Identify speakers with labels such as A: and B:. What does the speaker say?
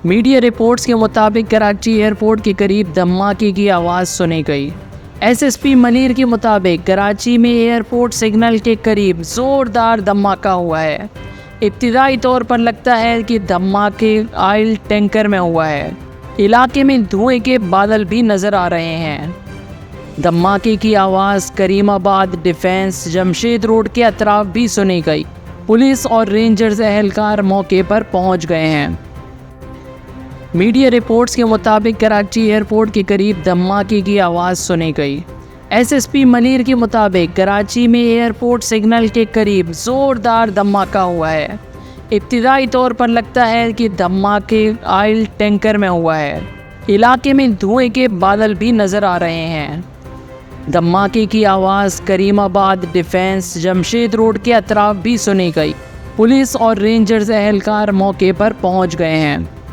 A: Media reports के मुताबिक Karachi airport के करीब धमाके की आवाज़ सुनी गई। एसएसपी मनीर के मुताबिक कराची में एयरपोर्ट सिग्नल के करीब ज़ोरदार धमाका हुआ है। इब्तिदाई तौर पर लगता है कि धमाके ऑयल टैंकर में हुआ है। इलाके में धुएं के बादल भी नज़र आ रहे हैं। धमाके की आवाज़ करीमाबाद, डिफेंस, जमशेद रोड के अतराफ भी सुनी गई। पुलिस और रेंजर्स एहलकार मौके पर पहुंच गए हैं। मीडिया रिपोर्ट्स के मुताबिक कराची एयरपोर्ट के करीब धमाके की आवाज़ सुनी गई। एसएसपी मनीर के मुताबिक कराची में एयरपोर्ट सिग्नल के करीब ज़ोरदार धमाका हुआ है। इब्तिदाई तौर पर लगता है कि धमाके ऑयल टैंकर में हुआ है। इलाके में धुएं के बादल भी नज़र आ रहे हैं। धमाके की आवाज़ करीमाबाद, डिफेंस, जमशेद रोड के अतराफ भी सुनी गई। पुलिस और रेंजर्स एहलकार मौके पर पहुंच गए हैं।